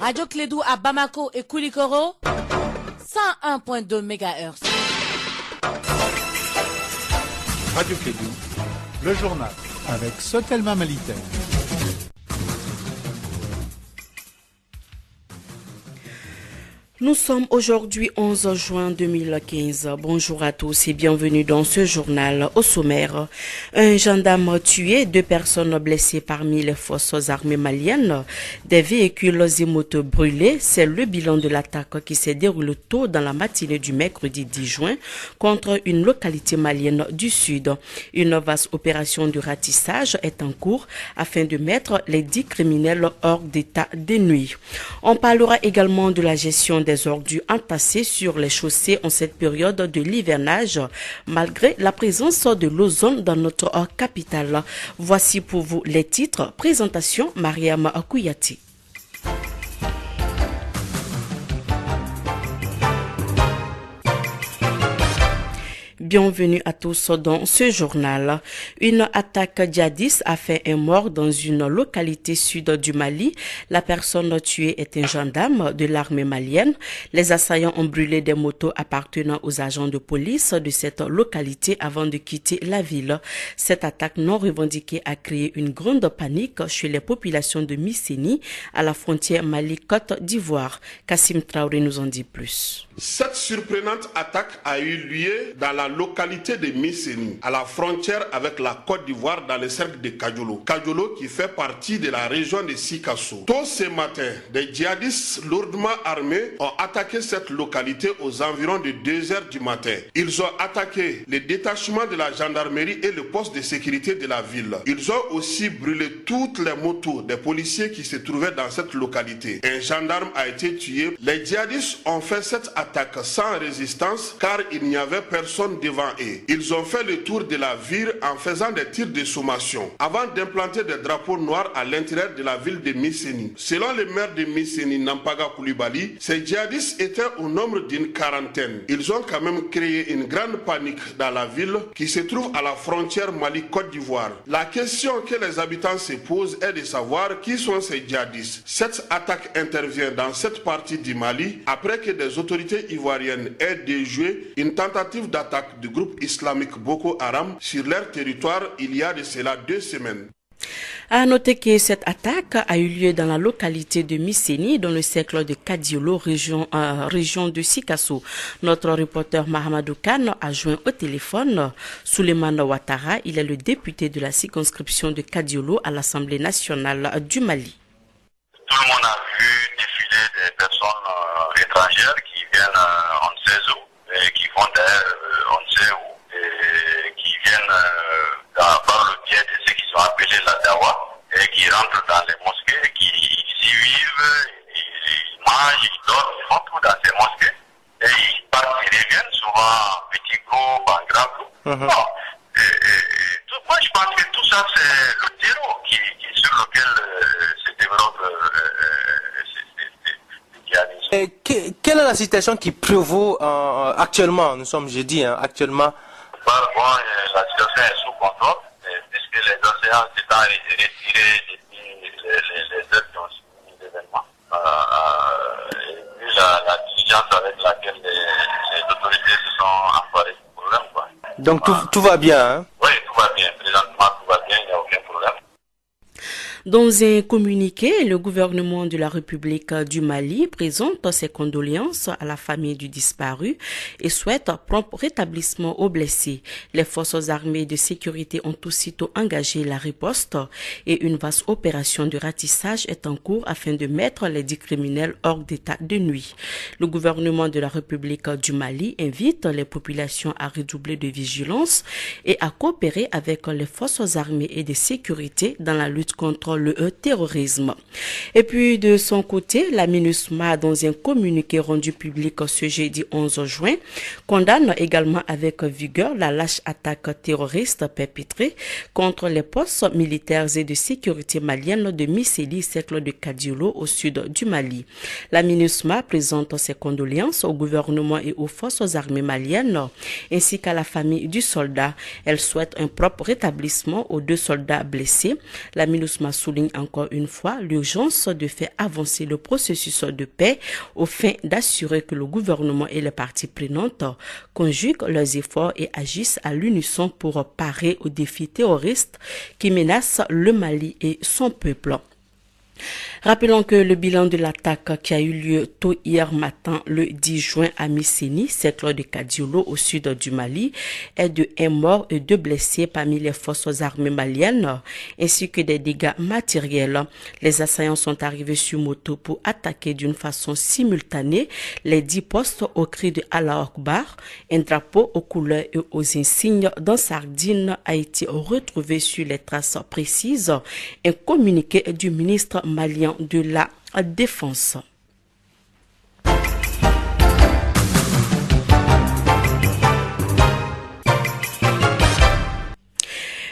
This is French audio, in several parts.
Radio Clédou à Bamako et Koulikoro, 101.2 MHz. Radio Clédou, le journal avec Sotelma Malitaire. Nous sommes aujourd'hui 11 juin 2015. Bonjour à tous et bienvenue dans ce journal. Au sommaire, un gendarme tué, 2 personnes blessées parmi les forces armées maliennes, des véhicules et motos brûlés. C'est le bilan de l'attaque qui s'est déroulée tôt dans la matinée du mercredi 10 juin contre une localité malienne du sud. Une vaste opération de ratissage est en cours afin de mettre les 10 criminels hors d'état de nuit. On parlera également de la gestion des ordures entassées sur les chaussées en cette période de l'hivernage, malgré la présence de l'ozone dans notre capitale. Voici pour vous les titres. Présentation Mariam Kouyati. Bienvenue à tous dans ce journal. Une attaque djihadiste a fait un mort dans une localité sud du Mali. La personne tuée est un gendarme de l'armée malienne. Les assaillants ont brûlé des motos appartenant aux agents de police de cette localité avant de quitter la ville. Cette attaque non revendiquée a créé une grande panique chez les populations de Misséni à la frontière Mali-Côte d'Ivoire. Kassim Traoré nous en dit plus. Cette surprenante attaque a eu lieu dans la localité de Misséni, à la frontière avec la Côte d'Ivoire dans le cercle de Kadiolo. Kadiolo qui fait partie de la région de Sikasso. Tôt ce matin, des djihadistes lourdement armés ont attaqué cette localité aux environs de 2 heures du matin. Ils ont attaqué les détachements de la gendarmerie et le poste de sécurité de la ville. Ils ont aussi brûlé toutes les motos des policiers qui se trouvaient dans cette localité. Un gendarme a été tué. Les djihadistes ont fait cette attaque sans résistance car il n'y avait personne devant eux. Ils ont fait le tour de la ville en faisant des tirs de sommation avant d'implanter des drapeaux noirs à l'intérieur de la ville de Misséni. Selon le maire de Misséni, Nampaga Koulibaly, ces djihadistes étaient au nombre d'une quarantaine. Ils ont quand même créé une grande panique dans la ville qui se trouve à la frontière Mali-Côte d'Ivoire. La question que les habitants se posent est de savoir qui sont ces djihadistes. Cette attaque intervient dans cette partie du Mali après que des autorités ivoiriennes aient déjoué une tentative d'attaque du groupe islamique Boko Haram sur leur territoire il y a de cela 2 semaines. À noter que cette attaque a eu lieu dans la localité de Misséni, dans le cercle de Kadiolo, région de Sikasso. Notre reporter Mahamadou Khan a joint au téléphone Souleymane Ouattara. Il est le député de la circonscription de Kadiolo à l'Assemblée nationale du Mali. Tout le monde a vu défiler des personnes étrangères qui viennent on ne sait où, et qui vont d'ailleurs on ne sait où, et qui viennent par le biais de ceux qui sont appelés la Dawa, et qui rentrent dans les mosquées, qui y vivent, ils mangent, ils dorment, ils font tout dans ces mosquées, et ils partent, ils reviennent souvent en petit groupe, en grand groupe. Bon, moi je pense que tout ça c'est le terreau sur lequel se développe quelle est la situation qui prévaut actuellement? Nous sommes jeudi, actuellement. La situation est sous contrôle, puisque les océans s'étant retirés depuis les heures qui ont suivi l'événement. Et puis la diligence avec laquelle les autorités se sont emparées du problème. Quoi. Donc tout va bien, hein? Oui, tout va bien. Présentement, tout va bien, il n'y a aucun problème. Dans un communiqué, le gouvernement de la République du Mali présente ses condoléances à la famille du disparu et souhaite prompt rétablissement aux blessés. Les forces armées de sécurité ont aussitôt engagé la riposte et une vaste opération de ratissage est en cours afin de mettre les 10 criminels hors d'état de nuit. Le gouvernement de la République du Mali invite les populations à redoubler de vigilance et à coopérer avec les forces armées et de sécurité dans la lutte contre le terrorisme. Et puis de son côté, la MINUSMA, dans un communiqué rendu public ce jeudi 11 juin, condamne également avec vigueur la lâche attaque terroriste perpétrée contre les postes militaires et de sécurité maliennes de Misséli, cercle de Kadiolo, au sud du Mali. La MINUSMA présente ses condoléances au gouvernement et aux forces armées maliennes, ainsi qu'à la famille du soldat. Elle souhaite un propre rétablissement aux 2 soldats blessés. La MINUSMA souligne encore une fois l'urgence de faire avancer le processus de paix au fin d'assurer que le gouvernement et les parties prenantes conjuguent leurs efforts et agissent à l'unisson pour parer aux défis terroristes qui menacent le Mali et son peuple. Rappelons que le bilan de l'attaque qui a eu lieu tôt hier matin, le 10 juin à Misséni, cercle de Kadiolo au sud du Mali, est de 1 mort et 2 blessés parmi les forces armées maliennes, ainsi que des dégâts matériels. Les assaillants sont arrivés sur moto pour attaquer d'une façon simultanée les 10 postes au cri de Allah Akbar. Un drapeau aux couleurs et aux insignes d'un sardine a été retrouvé sur les traces précises. Un communiqué du ministre malien de la Défense.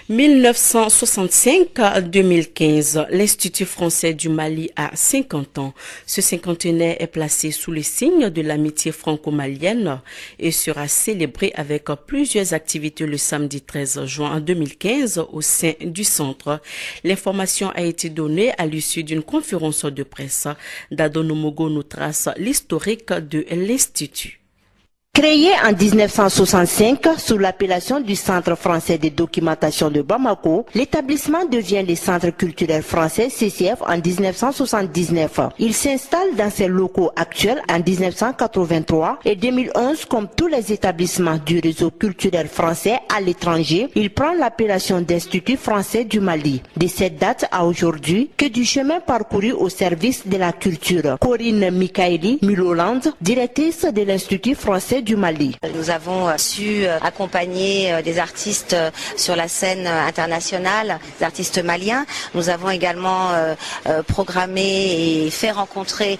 1965-2015, l'Institut français du Mali a 50 ans. Ce cinquantenaire est placé sous le signe de l'amitié franco-malienne et sera célébré avec plusieurs activités le samedi 13 juin 2015 au sein du centre. L'information a été donnée à l'issue d'une conférence de presse. Dado Nomogo nous trace l'historique de l'Institut. Créé en 1965 sous l'appellation du Centre français de documentation de Bamako, l'établissement devient le Centre culturel français CCF en 1979. Il s'installe dans ses locaux actuels en 1983 et 2011 comme tous les établissements du réseau culturel français à l'étranger. Il prend l'appellation d'Institut français du Mali. De cette date à aujourd'hui, que du chemin parcouru au service de la culture. Corinne Mikaeli Muloland, directrice de l'Institut français du Mali. Nous avons su accompagner des artistes sur la scène internationale, des artistes maliens. Nous avons également programmé et fait rencontrer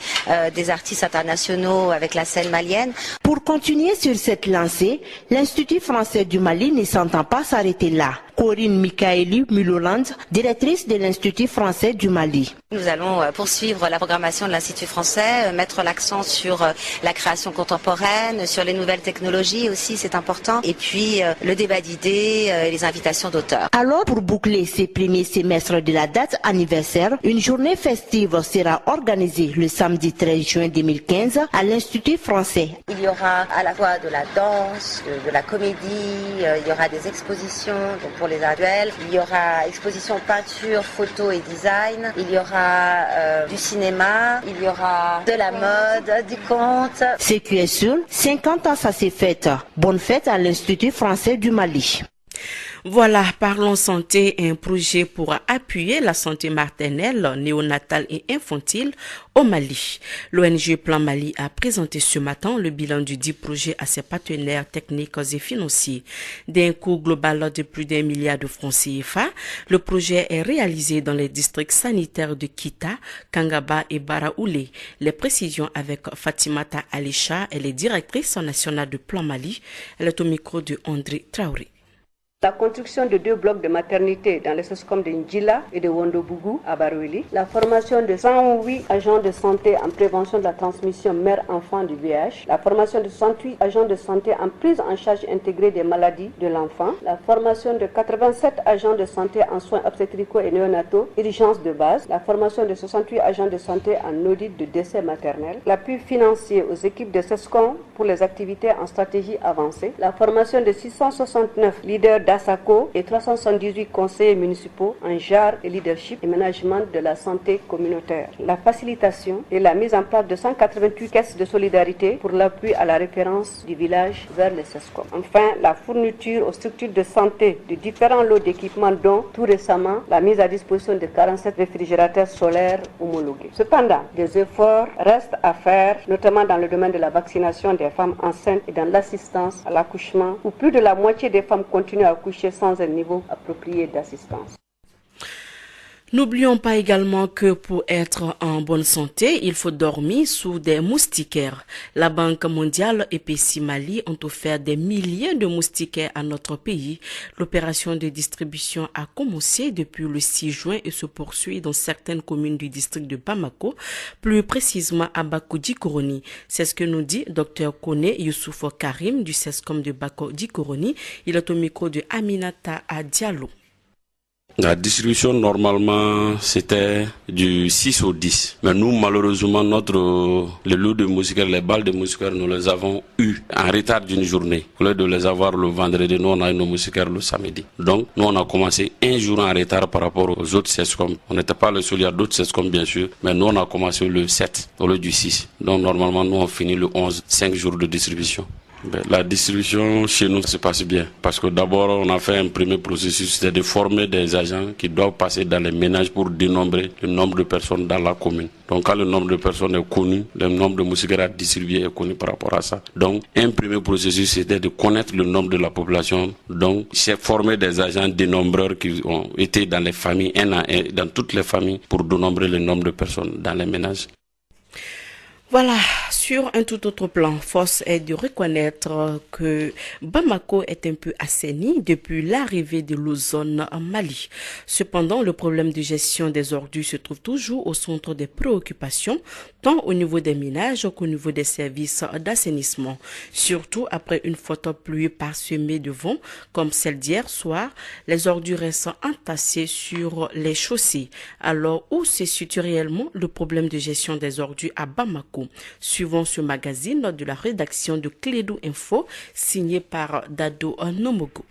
des artistes internationaux avec la scène malienne. Pour continuer sur cette lancée, l'Institut français du Mali ne s'entend pas s'arrêter là. Corinne Mikaeli Muloland, directrice de l'Institut français du Mali. Nous allons poursuivre la programmation de l'Institut français, mettre l'accent sur la création contemporaine, sur les nouvelles technologies aussi, c'est important, et puis le débat d'idées et les invitations d'auteurs. Alors, pour boucler ces premiers semestres de la date anniversaire, une journée festive sera organisée le samedi 13 juin 2015 à l'Institut français. Il y aura à la fois de la danse, de la comédie, il y aura des expositions donc pour les adultes, il y aura exposition peinture, photo et design, il y aura du cinéma, il y aura de la mode, du conte. Ce qui est sûr, 50 ans ça s'est fait. Bonne fête à l'Institut français du Mali. Voilà, Parlons Santé, un projet pour appuyer la santé maternelle, néonatale et infantile au Mali. L'ONG Plan Mali a présenté ce matin le bilan du 10 projets à ses partenaires techniques et financiers. D'un coût global de plus d'1 milliard de francs CFA, le projet est réalisé dans les districts sanitaires de Kita, Kangaba et Baraoulé. Les précisions avec Fatimata Alisha, elle est directrice nationale de Plan Mali. Elle est au micro de André Traoré. La construction de 2 blocs de maternité dans les SOSCOM de Ndjila et de Wondobougou à Baroueli. La formation de 108 agents de santé en prévention de la transmission mère-enfant du VIH. La formation de 68 agents de santé en prise en charge intégrée des maladies de l'enfant. La formation de 87 agents de santé en soins obstétricaux et néonataux, urgence de base. La formation de 68 agents de santé en audit de décès maternel. L'appui financier aux équipes de SOSCOM pour les activités en stratégie avancée. La formation de 669 leaders d'ASACO et 378 conseillers municipaux en genre et leadership et management de la santé communautaire. La facilitation et la mise en place de 188 caisses de solidarité pour l'appui à la référence du village vers les SESCOM. Enfin, la fourniture aux structures de santé de différents lots d'équipements dont tout récemment la mise à disposition de 47 réfrigérateurs solaires homologués. Cependant, des efforts restent à faire, notamment dans le domaine de la vaccination des femmes enceintes et dans l'assistance à l'accouchement, où plus de la moitié des femmes continuent à coucher sans un niveau approprié d'assistance. N'oublions pas également que pour être en bonne santé, il faut dormir sous des moustiquaires. La Banque mondiale et PCI Mali ont offert des milliers de moustiquaires à notre pays. L'opération de distribution a commencé depuis le 6 juin et se poursuit dans certaines communes du district de Bamako, plus précisément à Bako-Djikoroni. C'est ce que nous dit Dr Kone Youssouf Karim du CESCOM de Bako-Djikoroni. Il est au micro de Aminata Diallo. La distribution, normalement, c'était du 6 au 10. Mais nous, malheureusement, les lots de moustiquaires, les balles de moustiquaires, nous les avons eu en retard d'une journée. Au lieu de les avoir le vendredi, nous, on a eu nos moustiquaires le samedi. Donc, nous, on a commencé un jour en retard par rapport aux autres SESCOM. On n'était pas le seul, il y a d'autres SESCOM, bien sûr. Mais nous, on a commencé le 7 au lieu du 6. Donc, normalement, nous, on finit le 11, 5 jours de distribution. La distribution chez nous se passe bien parce que d'abord on a fait un premier processus, c'est de former des agents qui doivent passer dans les ménages pour dénombrer le nombre de personnes dans la commune. Donc quand le nombre de personnes est connu, le nombre de moustiquaires à distribuer est connu par rapport à ça. Donc un premier processus c'était de connaître le nombre de la population. Donc c'est former des agents dénombreurs qui ont été dans les familles, un à un, dans toutes les familles pour dénombrer le nombre de personnes dans les ménages. Voilà, sur un tout autre plan, force est de reconnaître que Bamako est un peu assaini depuis l'arrivée de l'ozone en Mali. Cependant, le problème de gestion des ordures se trouve toujours au centre des préoccupations, tant au niveau des ménages qu'au niveau des services d'assainissement. Surtout après une forte pluie parsemée de vent, comme celle d'hier soir, les ordures restent entassées sur les chaussées. Alors, où se situe réellement le problème de gestion des ordures à Bamako? Suivant ce magazine de la rédaction de Clédou Info, signé par Dado Nomogo.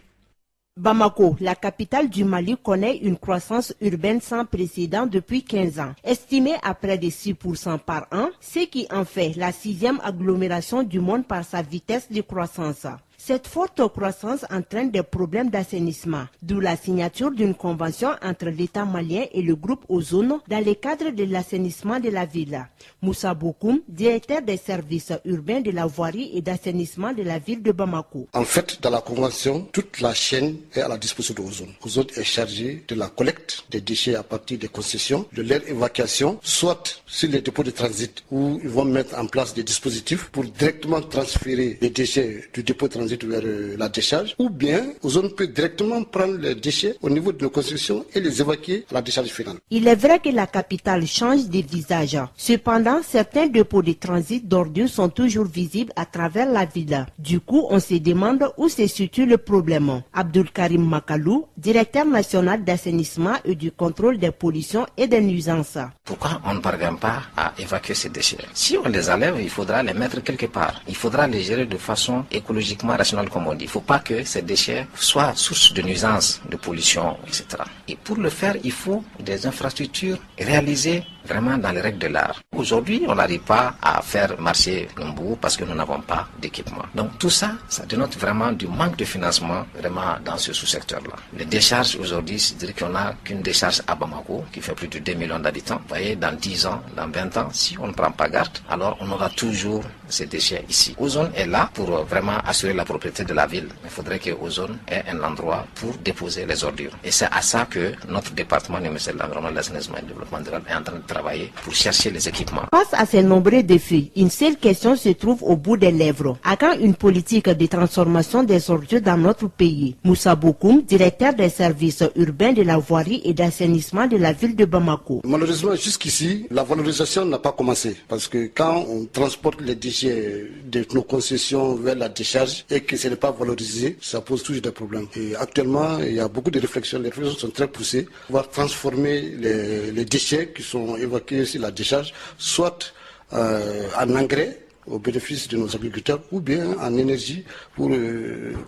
Bamako, la capitale du Mali, connaît une croissance urbaine sans précédent depuis 15 ans, estimée à près de 6% par an, ce qui en fait la 6e agglomération du monde par sa vitesse de croissance. Cette forte croissance entraîne des problèmes d'assainissement, d'où la signature d'une convention entre l'État malien et le groupe Ozone dans le cadre de l'assainissement de la ville. Moussa Bokoum, directeur des services urbains de la voirie et d'assainissement de la ville de Bamako. En fait, dans la convention, toute la chaîne est à la disposition de Ozone. Ozone est chargé de la collecte des déchets à partir des concessions, de leur évacuation, soit sur les dépôts de transit où ils vont mettre en place des dispositifs pour directement transférer les déchets du dépôt de transit vers la décharge, ou bien Ozone peut directement prendre les déchets au niveau de nos concessions et les évacuer à la décharge finale. Il est vrai que la capitale change de visage. Cependant, certains dépôts de transit d'ordures sont toujours visibles à travers la ville. Du coup, on se demande où se situe le problème. Abdul Karim Makalou, directeur national d'assainissement et du contrôle des pollutions et des nuisances. Pourquoi on ne parvient pas à évacuer ces déchets? Si on les enlève, il faudra les mettre quelque part. Il faudra les gérer de façon écologiquement rationnelle, comme on dit. Il ne faut pas que ces déchets soient source de nuisances, de pollution, etc. Et pour le faire, il faut des infrastructures réalisées vraiment dans les règles de l'art. Aujourd'hui, on n'arrive pas à faire marcher Lumbu parce que nous n'avons pas d'équipement. Donc tout ça, ça dénote vraiment du manque de financement vraiment dans ce sous-secteur-là. Les décharges aujourd'hui, c'est-à-dire qu'on n'a qu'une décharge à Bamako qui fait plus de 2 millions d'habitants. Vous voyez, dans 10 ans, dans 20 ans, si on ne prend pas garde, alors on aura toujours ces déchets ici. Ozone est là pour vraiment assurer la propriété de la ville. Il faudrait que Ozone ait un endroit pour déposer les ordures. Et c'est à ça que notre département du ministère de l'Environnement, de l'Assainissement et du Développement durable est en train de travailler pour chercher les équipements. Face à ces nombreux défis, une seule question se trouve au bout des lèvres. À quand une politique de transformation des ordures dans notre pays? Moussa Bokoum, directeur des services urbains de la voirie et d'assainissement de la ville de Bamako. Malheureusement, jusqu'ici, la valorisation n'a pas commencé. Parce que quand on transporte les déchets de nos concessions vers la décharge et que ce n'est pas valorisé, ça pose toujours des problèmes. Et actuellement, il y a beaucoup de réflexions. Les réflexions sont très poussées. On va transformer les déchets qui sont évacués sur la décharge, soit en engrais au bénéfice de nos agriculteurs, ou bien en énergie pour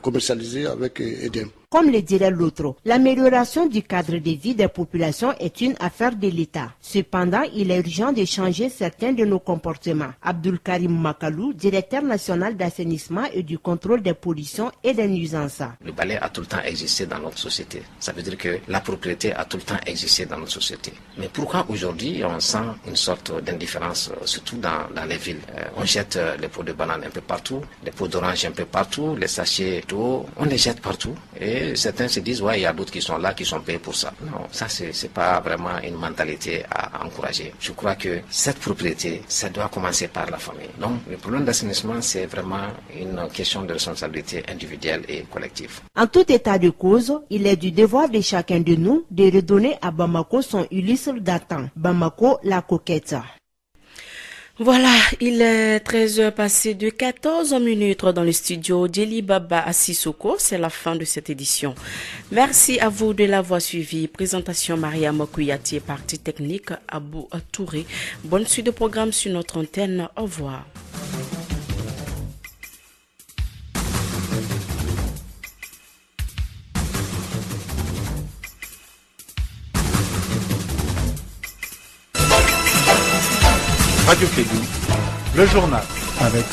commercialiser avec EDM. Comme le dirait l'autre, l'amélioration du cadre de vie des populations est une affaire de l'État. Cependant, il est urgent de changer certains de nos comportements. Abdul Karim Makalou, directeur national d'assainissement et du contrôle des pollutions et des nuisances. Le balai a tout le temps existé dans notre société. Ça veut dire que la propriété a tout le temps existé dans notre société. Mais pourquoi aujourd'hui on sent une sorte d'indifférence, surtout dans les villes? On jette les pots de banane un peu partout, les pots d'orange un peu partout, les sachets d'eau, on les jette partout. Et certains se disent, ouais, il y a d'autres qui sont là, qui sont payés pour ça. Non, ça, c'est pas vraiment une mentalité à encourager. Je crois que cette propriété, ça doit commencer par la famille. Donc, le problème d'assainissement, c'est vraiment une question de responsabilité individuelle et collective. En tout état de cause, il est du devoir de chacun de nous de redonner à Bamako son illustre datant. Bamako, la coquette. Voilà, il est 13h passé de 14 minutes dans le studio d'Eli Baba à Sissoko. C'est la fin de cette édition. Merci à vous de l'avoir suivi. Présentation Maria Mokouyati, partie technique Abou Touré. Bonne suite de programme sur notre antenne. Au revoir. Radio Kédou, le journal avec